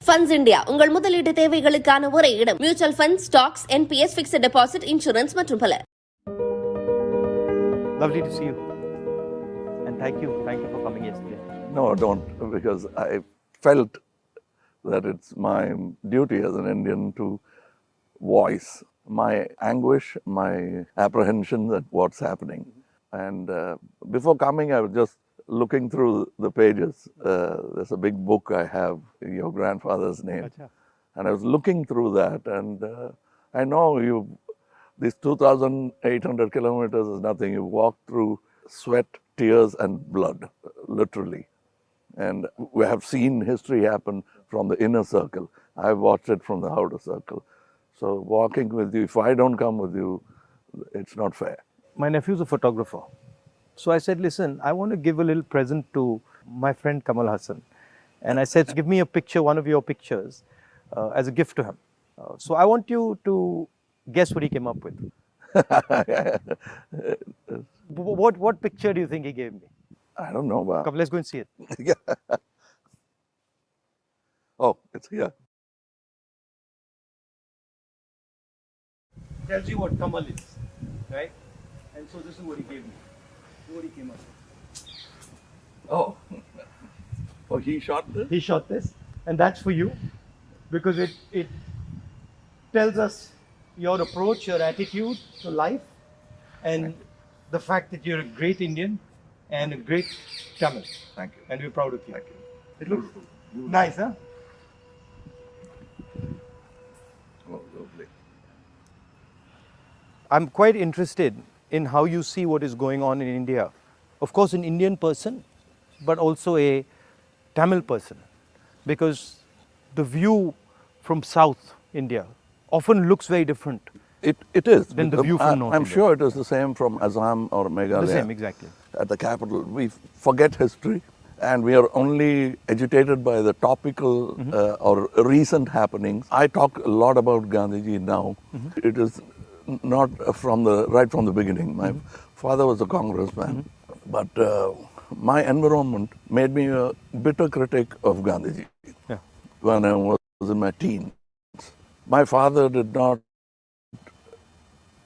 FundsIndia உங்கள் முதலீட்டு தேவைகளுக்கான ஒரே இடம். Mutual fund, stocks, NPS, fixed deposit, insurance மற்றும் பல. Lovely to see you. And thank you for coming yesterday. No, don't, because I felt that it's my duty as an Indian to voice my anguish, my apprehension at what's happening. And before coming, I was just looking through the pages. There's a big book I have, your grandfather's name. Achha. And I was looking through that, and I know these 2,800 kilometers is nothing. You walk through sweat, tears, and blood, literally. And we have seen history happen from the inner circle. I've watched it from the outer circle. So walking with you, if I don't come with you, it's not fair. My nephew's a photographer. So I said, listen, I want to give a little present to my friend Kamal Haasan. And I said, give me a picture, one of your pictures, as a gift to him. So I want you to guess what he came up with. What picture do you think he gave me? I don't know. Come, let's go and see it. Oh, it's here. Tells you what Kamal is, right? And so this is what he gave me. What he came up with. Oh, he shot this? He shot this, and that's for you, because it tells us your approach, your attitude to life, and the fact that you're a great Indian and a great Tamil. Thank you. And we're proud of you. Thank you. It looks nice, huh? Oh, lovely. I'm quite interested in how you see what is going on in India. Of course, an Indian person, but also a Tamil person, because the view from South India often looks very different. It is. Than the view from North I'm India. sure it is the same from Assam or Meghalaya. The same, exactly. At the capital. We forget history, and we are only agitated by the topical or recent happenings. I talk a lot about Gandhiji now. It is not right from the beginning. My father was a congressman, but my environment made me a bitter critic of Gandhiji when I was in my teens. My father did not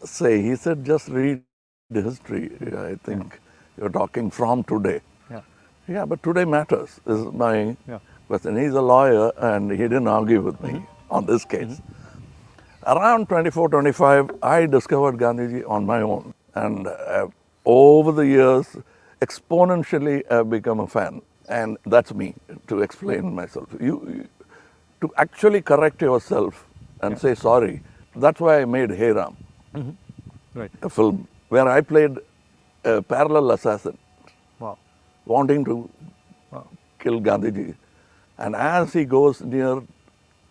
say, he said, just read the history. I think you're talking from today. Yeah, but today matters, is my question. He's a lawyer, and he didn't argue with me on this case. Around 24, 25, I discovered Gandhiji on my own. And over the years, exponentially, I've become a fan. And that's me, to explain myself. You to actually correct yourself and say sorry. That's why I made Hey Ram, Right. a film where I played a parallel assassin, Wow. wanting to kill Gandhiji. And as he goes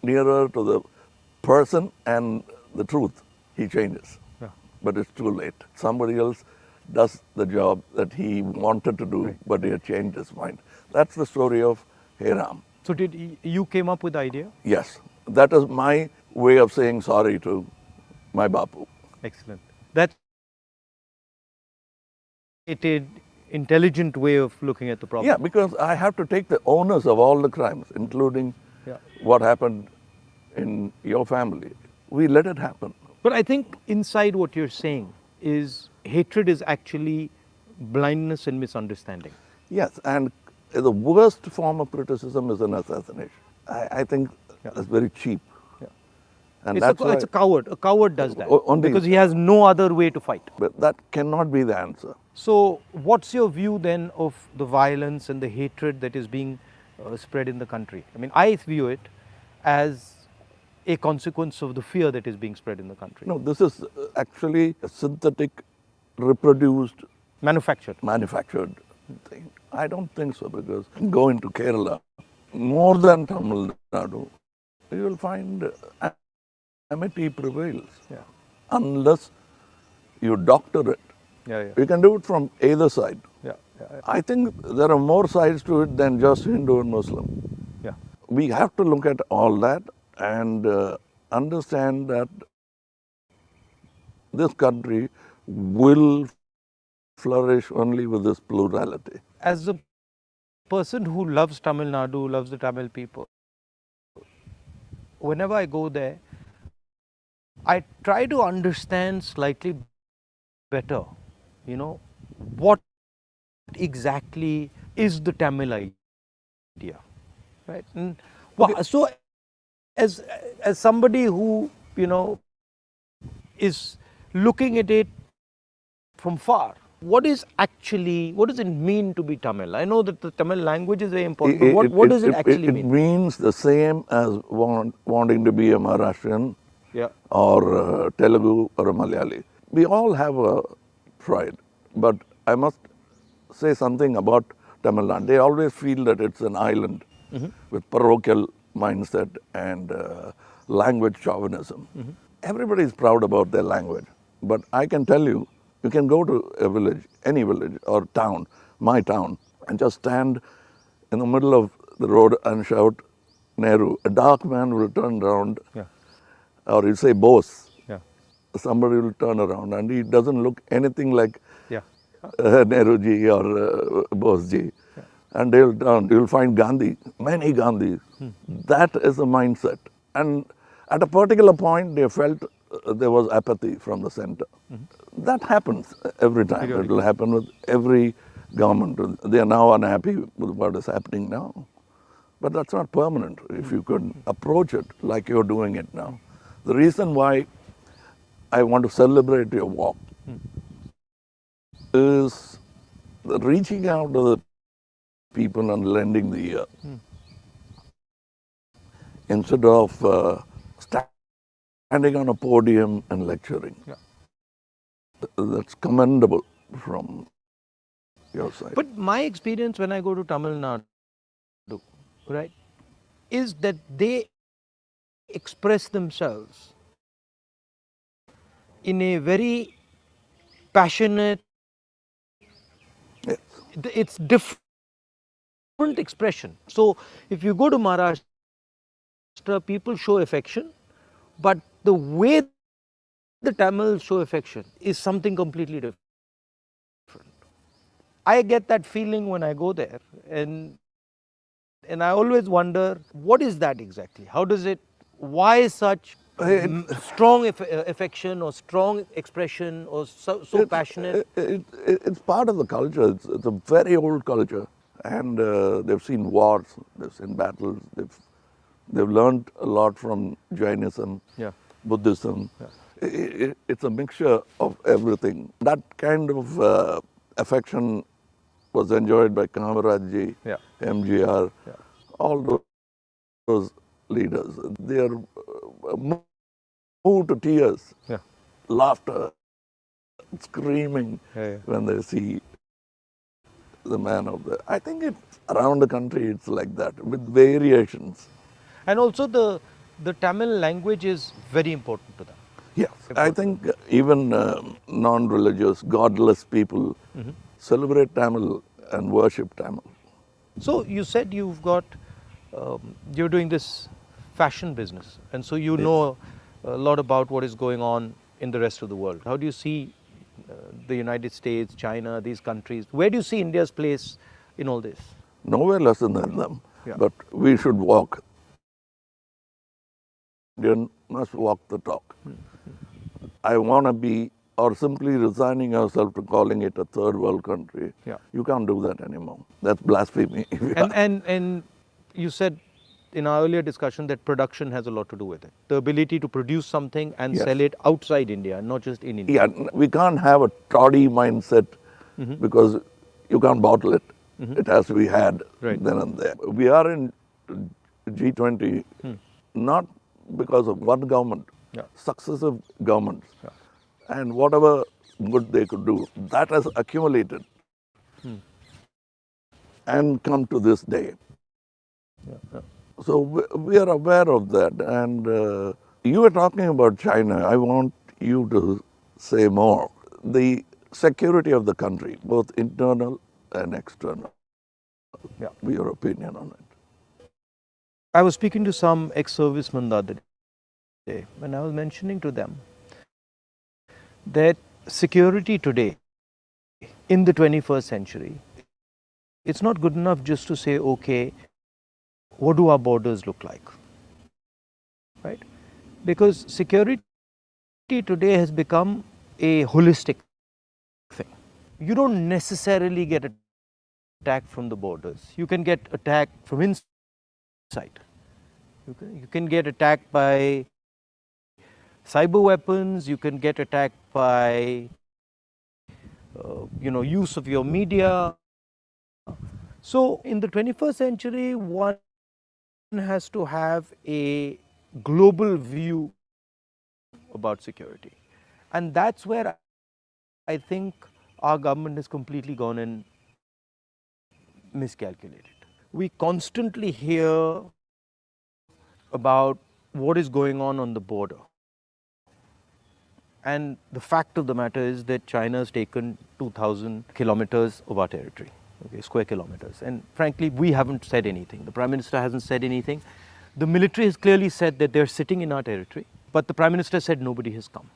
nearer to the person and the truth, he changes. But it's too late. Somebody else does the job that he wanted to do, but he had changed his mind. That's the story of Hey Ram. So did you came up with the idea? Yes, that is my way of saying sorry to my Bapu. Excellent. That's an intelligent way of looking at the problem. Yeah, because I have to take the onus of all the crimes, including what happened in your family. We let it happen. But I think inside what you're saying is hatred is actually blindness and misunderstanding. Yes, and the worst form of criticism is an assassination. I think that's very cheap. And It's a coward. A coward does that because he has no other way to fight. But that cannot be the answer. So what's your view then of the violence and the hatred that is being spread in the country? I mean, I view it as a consequence of the fear that is being spread in the country. No, this is actually a synthetic, reproduced, manufactured thing. I don't think so, because go into Kerala, more than Tamil Nadu, you will find amity prevails. Unless you doctor it. You can do it from either side. I think there are more sides to it than just Hindu and Muslim. We have to look at all that and understand that this country will flourish only with this plurality. As a person who loves Tamil Nadu, loves the Tamil people, whenever I go there, I try to understand slightly better, you know, what exactly is the Tamil idea, right? And so as somebody who, you know, is looking at it from far, what does it mean to be Tamil? I know that the Tamil language is very important, but what does it actually mean? It means the same as wanting to be a Maharashtrian Yeah. or Telugu or a Malayali. We all have a pride, but I must say something about Tamil Nadu. They always feel that it's an island with parochial mindset and language chauvinism. Everybody is proud about their language, but I can tell you, you can go to a village, any village or town, my town, and just stand in the middle of the road and shout Nehru. A dark man will turn around, or he'll say Bose. Somebody will turn around and he doesn't look anything like Nehruji or Bose-ji. And they'll turn, you'll find Gandhi, many Gandhis. That is the mindset. And at a particular point, they felt there was apathy from the center. That happens every time. It will happen with every government. They are now unhappy with what is happening now. But that's not permanent if you could approach it like you're doing it now. The reason why I want to celebrate your walk is reaching out to the people and lending the ear. Instead of standing on a podium and lecturing. That's commendable from your side. But my experience when I go to Tamil Nadu, right, is that they express themselves in a very passionate, it's different expression. So if you go to Maharashtra, people show affection, but the way the Tamils show affection is something completely different. I get that feeling when I go there, and I always wonder, what is that exactly? How does it, why such strong affection or strong expression or so passionate? It's part of the culture. It's a very old culture. And they've seen wars, they've seen battles, they've learned a lot from Jainism, Buddhism. It's a mixture of everything. That kind of affection was enjoyed by Kamarajji, MGR, all those leaders. They are moved to tears, laughter, screaming when they see the man of the. I think it's around the country it's like that with variations. And also the Tamil language is very important to them. Yes, I think even non-religious, godless people celebrate Tamil and worship Tamil. So you said you've got, you're doing this fashion business, and so you know a lot about what is going on in the rest of the world. How do you see the United States, China, these countries? Where do you see India's place in all this? Nowhere less than them, but we should walk. You must walk the talk. I want to be, or simply resigning yourself to calling it a third world country. You can't do that anymore. That's blasphemy. And you said in our earlier discussion that production has a lot to do with it. The ability to produce something and sell it outside India, not just in India. Yeah, we can't have a toddy mindset because you can't bottle it. It has to be had then and there. We are in G20 not because of one government, successive governments. And whatever good they could do, that has accumulated and come to this day. So we are aware of that. And you were talking about China. I want you to say more. The security of the country, both internal and external. Your opinion on it. I was speaking to some ex-servicemen the other day, and I was mentioning to them that security today, in the 21st century, it's not good enough just to say, okay, what do our borders look like? right? Because security today has become a holistic thing. You don't necessarily get attacked from the borders. You can get attacked from inside. You can get attacked by cyber weapons. You can get attacked by use of your media. So in the 21st century, one has to have a global view about security. And that's where I think our government has completely gone and miscalculated. We constantly hear about what is going on the border. And the fact of the matter is that China has taken 2,000 kilometers of our territory, okay, square kilometers. And frankly, we haven't said anything. The Prime Minister hasn't said anything. The military has clearly said that they're sitting in our territory, but the Prime Minister said nobody has come.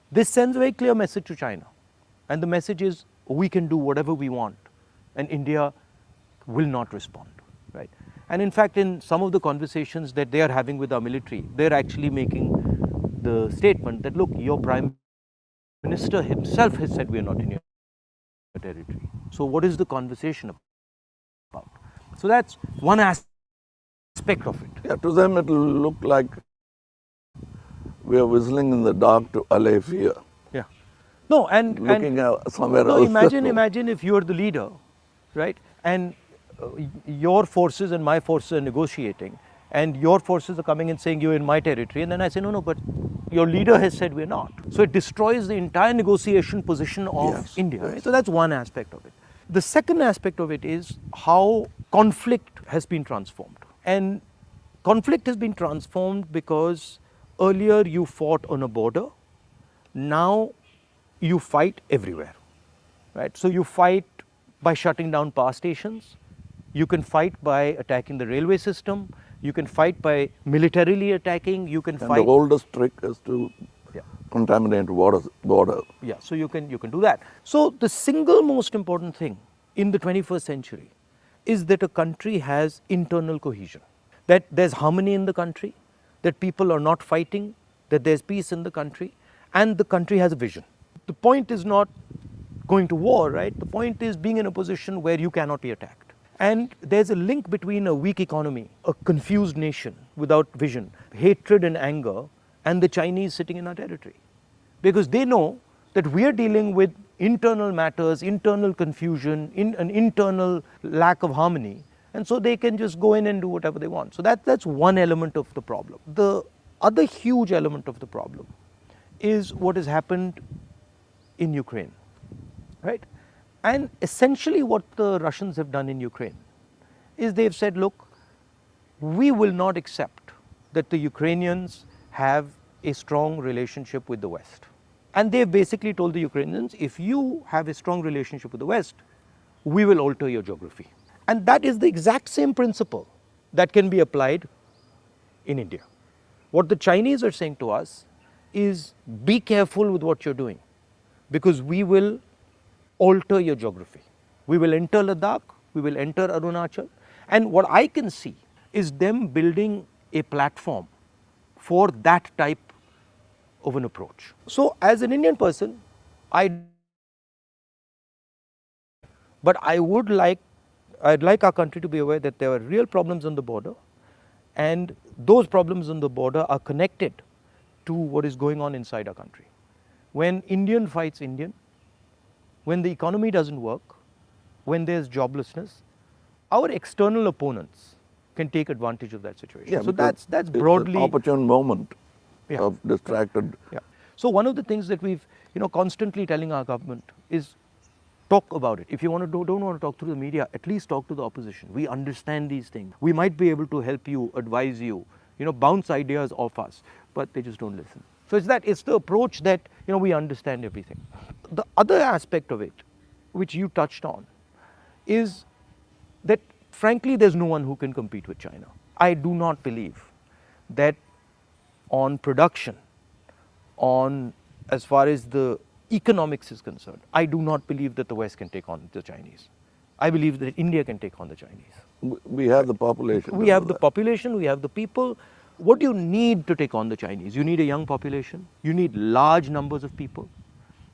This sends a very clear message to China. And the message is, we can do whatever we want, and India will not respond, right? And in fact, in some of the conversations that they are having with our military, they're actually making the statement that, look, your Prime Minister himself has said we are not in your territory. So what is the conversation about? So that's one aspect of it. Yeah, to them it will look like we are whistling in the dark to allay fear. Yeah. No, and looking somewhere no, else. imagine if you're the leader, right? And your forces and my forces are negotiating, and your forces are coming and saying you're in my territory, and then I say no, but your leader has said we're not. So it destroys the entire negotiation position of India. Right? So that's one aspect of it. The second aspect of it is how conflict has been transformed. And conflict has been transformed because earlier you fought on a border, now you fight everywhere, right? So you fight by shutting down power stations, you can fight by attacking the railway system, you can fight by militarily attacking, you can and fight. The oldest trick is to contaminate border. Yeah, so you can do that. So the single most important thing in the 21st century is that a country has internal cohesion, that there's harmony in the country, that people are not fighting, that there's peace in the country, and the country has a vision. The point is not going to war, right? The point is being in a position where you cannot be attacked. And there's a link between a weak economy, a confused nation without vision, hatred and anger, and the Chinese sitting in our territory. Because they know that we are dealing with internal matters, internal confusion, an internal lack of harmony, and so they can just go in and do whatever they want. So that's one element of the problem. The other huge element of the problem is what has happened in Ukraine, right? And essentially what the Russians have done in Ukraine is they've said, look, we will not accept that the Ukrainians have a strong relationship with the West. And they've basically told the Ukrainians, if you have a strong relationship with the West, we will alter your geography. And that is the exact same principle that can be applied in India. What the Chinese are saying to us is, be careful with what you're doing, because we will alter your geography. We will enter Ladakh, we will enter Arunachal, and what I can see is them building a platform for that type of an approach. So as an Indian person, I'd like our country to be aware that there are real problems on the border, and those problems on the border are connected to what is going on inside our country. When Indian fights Indian, when the economy doesn't work, when there's joblessness, our external opponents can take advantage of that situation. Yeah, so that's broadly an opportune moment of distracted. Yeah. So one of the things that we've constantly telling our government is, talk about it. If you don't want to talk through the media, at least talk to the opposition. We understand these things. We might be able to help you, advise you, bounce ideas off us, but they just don't listen. So it's the approach that we understand everything. The other aspect of it, which you touched on, is that frankly there's no one who can compete with China. I do not believe that on production, on as far as the economics is concerned, I do not believe that the West can take on the Chinese. I believe that India can take on the Chinese. We have the population. We have the population, we have the people, what do you need to take on the Chinese? You need a young population, you need large numbers of people,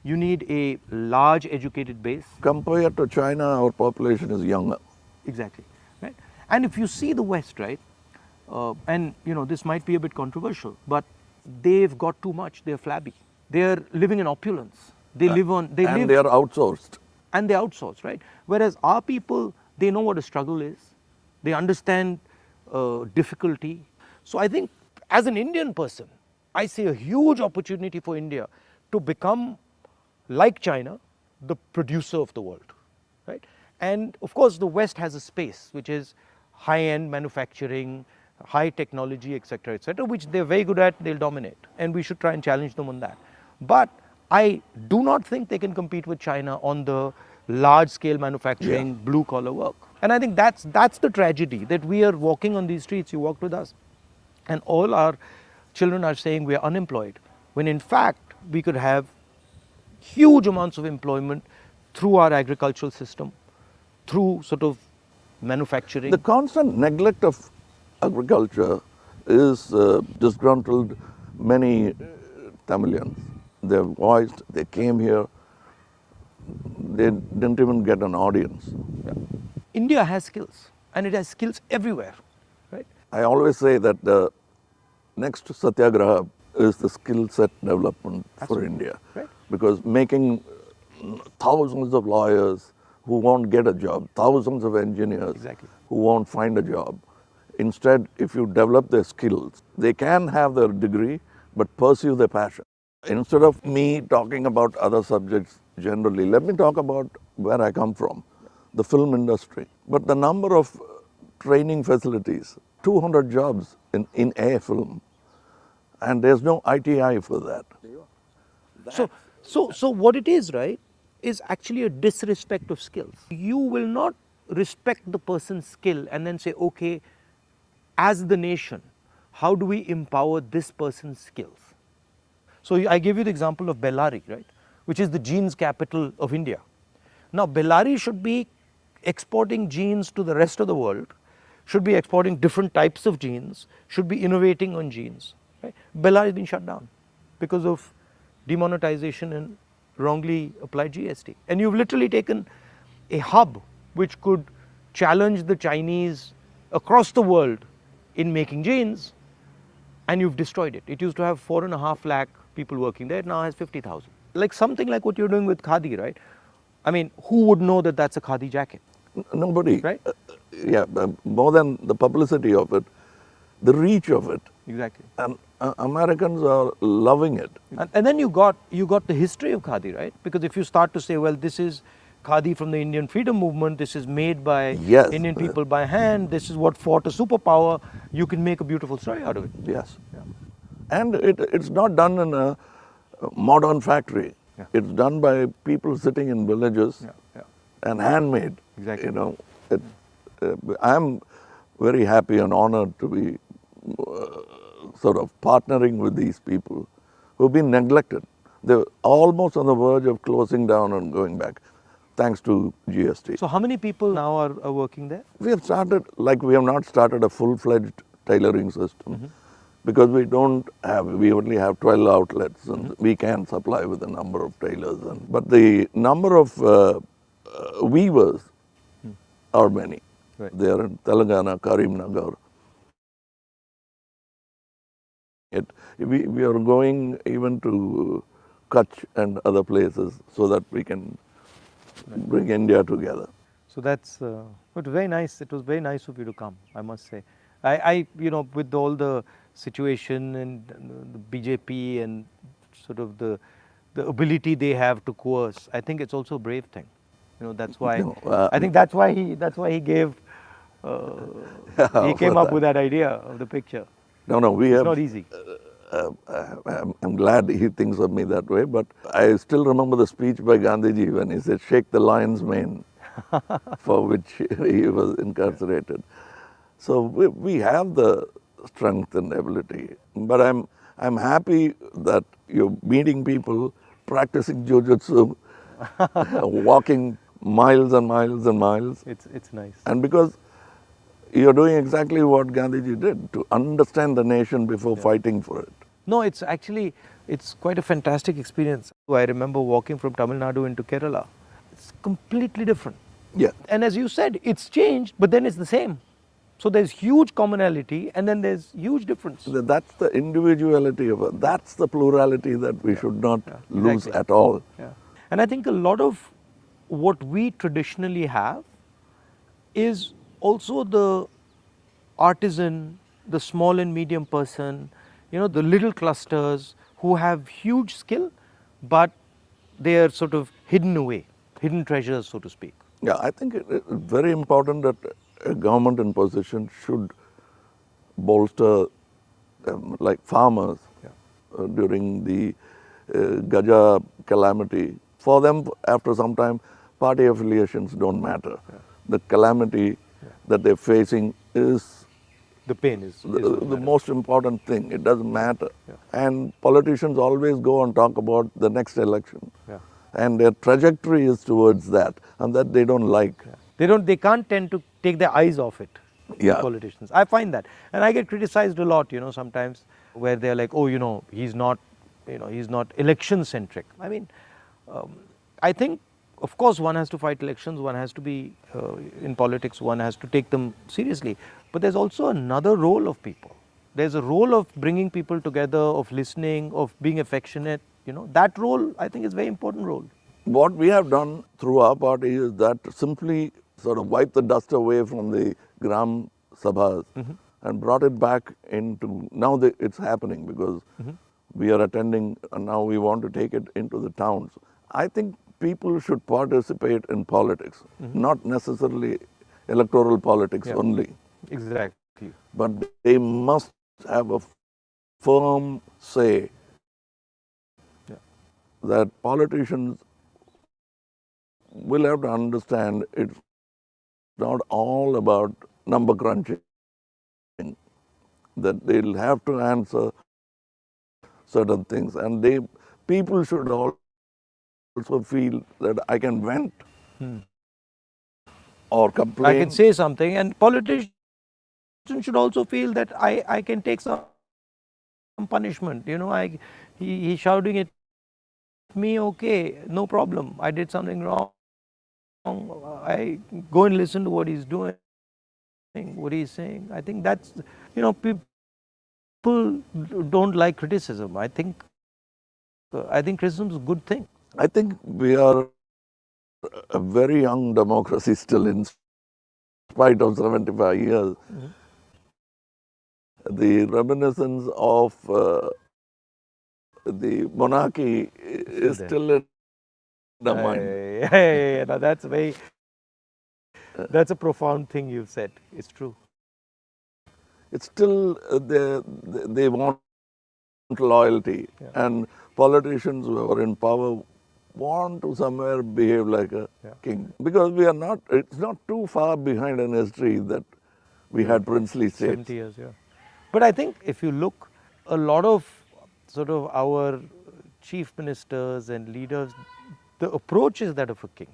you need a large educated base. Compared to China, our population is younger. Exactly, right? And if you see the West, right, and this might be a bit controversial, but they've got too much. They're flabby. They're living in opulence. They live on. They are outsourced. And they outsource, right? Whereas our people, they know what a struggle is. They understand difficulty. So I think as an Indian person, I see a huge opportunity for India to become, like China, the producer of the world, right? And of course, the West has a space which is high-end manufacturing, high technology, etc., which they're very good at, they'll dominate. And we should try and challenge them on that. But I do not think they can compete with China on the large-scale manufacturing, blue-collar work. And I think that's the tragedy, that we are walking on these streets, you walked with us, and all our children are saying we are unemployed, when in fact we could have huge amounts of employment through our agricultural system, through sort of manufacturing. The constant neglect of agriculture is disgruntled many Tamilians. They're voiced, they came here, they didn't even get an audience. Yeah. India has skills, and it has skills everywhere, right? I always say that the next Satyagraha is the skill set development for India. Right. Because making thousands of lawyers who won't get a job, thousands of engineers who won't find a job. Instead, if you develop their skills, they can have their degree, but pursue their passion. Instead of me talking about other subjects generally, let me talk about where I come from, the film industry. But the number of training facilities, 200 jobs in a film, and there's no ITI for that. So what it is, right, is actually a disrespect of skills. You will not respect the person's skill and then say, okay, as the nation, how do we empower this person's skills? So I gave you the example of Bellary, right, which is the jeans capital of India. Now Bellary should be exporting jeans to the rest of the world, should be exporting different types of jeans, should be innovating on jeans. Right? Bellary has been shut down because of demonetization and wrongly applied GST. And you've literally taken a hub which could challenge the Chinese across the world in making jeans, and you've destroyed it. It used to have 4.5 lakh people working there, it now has 50,000. Like something like what you're doing with Khadi, right? I mean, who would know that that's a Khadi jacket? Nobody. Right? More than the publicity of it, the reach of it. Exactly. And Americans are loving it. And then you got the history of Khadi, right? Because if you start to say, well, this is Khadi from the Indian freedom movement, this is made by Indian people by hand, this is what fought a superpower, you can make a beautiful story out of it. Yes. Yeah. And it's not done in a modern factory. Yeah. It's done by people sitting in villages and handmade. Exactly. You know, I'm very happy and honored to be sort of partnering with these people who've been neglected. They're almost on the verge of closing down and going back, thanks to GST. So how many people now are working there? We have not started a full-fledged tailoring system because we only have 12 outlets and we can supply with a number of tailors. But the number of weavers are many. Right. They are in Telangana, Karimnagar. We are going even to Kutch and other places so that we can bring India together. So that's it was very nice. It was very nice of you to come, I must say. I with all the situation and the BJP and sort of the ability they have to coerce, I think it's also a brave thing. That's why I think that's why he gave he came up with that idea of the picture. It's not easy. I'm glad he thinks of me that way, but I still remember the speech by Gandhiji when he said, "Shake the lion's mane," for which he was incarcerated. So we have the strength and ability. But I'm happy that you're meeting people, practicing jujitsu, walking miles and miles and miles. It's nice. And because You're doing exactly what Gandhiji did, to understand the nation before fighting for it. No, it's actually, it's quite a fantastic experience. I remember walking from Tamil Nadu into Kerala. It's completely different. Yeah. And as you said, it's changed, but then it's the same. So there's huge commonality and then there's huge difference. That's the individuality of it. That's the plurality that we should not lose exactly. at all. Yeah. And I think a lot of what we traditionally have is also the artisan, the small and medium person, you know, the little clusters who have huge skill, but they are sort of hidden away, hidden treasures, so to speak. Yeah, I think it's very important that a government in position should bolster like farmers during the Gaja calamity. For them, after some time, party affiliations don't matter. The calamity that they're facing is The pain is the most important thing. It doesn't matter. And politicians always go and talk about the next election. And their trajectory is towards that, and that they don't like. They can't tend to take their eyes off it. Politicians. I find that, and I get criticized a lot, you know, sometimes where they're like, oh, you know, he's not election centric. I mean, I think, of course, one has to fight elections. One has to be in politics. One has to take them seriously. But there's also another role of people. There's a role of bringing people together, of listening, of being affectionate. You know, that role, I think, is a very important role. What we have done through our party is that simply sort of wipe the dust away from the Gram Sabhas and brought it back into, now it's happening because we are attending and now we want to take it into the towns. I think people should participate in politics, not necessarily electoral politics only. Exactly. But they must have a firm say that politicians will have to understand it's not all about number crunching, that they'll have to answer certain things, and people should also feel that I can vent or complain. I can say something, and politicians should also feel that I can take some punishment. You know, he's shouting at me, okay, no problem. I did something wrong. I go and listen to what he's doing, what he's saying. I think that's, you know, people don't like criticism. I think criticism is a good thing. I think we are a very young democracy still, in spite of 75 years. The reminiscence of the monarchy is still in the mind. No, that's a profound thing you've said. It's true. It's still, they want loyalty, and politicians who are in power want to somewhere behave like a king. Because we are not, it's not too far behind in history that we had princely states. 70 years, But I think if you look, a lot of sort of our chief ministers and leaders, the approach is that of a king.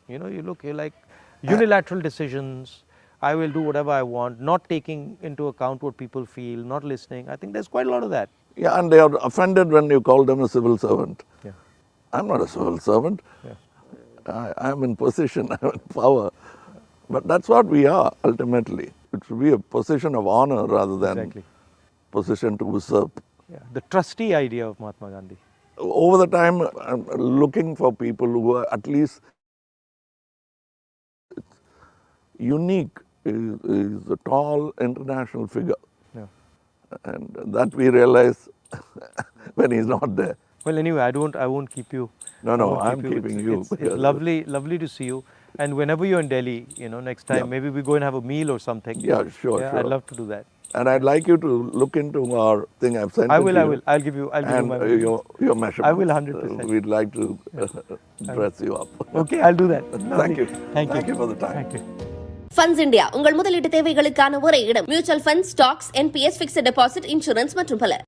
You know, you're like unilateral decisions. I will do whatever I want, not taking into account what people feel, not listening. I think there's quite a lot of that. Yeah, and they are offended when you call them a civil servant. I'm not a civil servant. I'm in position, I'm in power. But that's what we are ultimately. It should be a position of honor rather than position to usurp. The trustee idea of Mahatma Gandhi. Over the time, I'm looking for people who are at least unique. Is a tall international figure. And that we realize when he's not there. Well, anyway, I won't keep you. No, I'm keeping you. It's lovely to see you. And whenever you're in Delhi, you know, next time, maybe we go and have a meal or something. Yeah, sure. I'd love to do that. And I'd like you to look into our thing I've sent. I will. I'll give you my your measurements. I will 100%. We'd like to dress you up. Okay, I'll do that. Thank you. Thank you for the time. Thank you. FundsIndia உங்கள் முதலீட்டு தேவைகளுக்கான ஒரே இடம். Mutual funds, stocks, NPS, fixed deposit, insurance மற்றும் பல.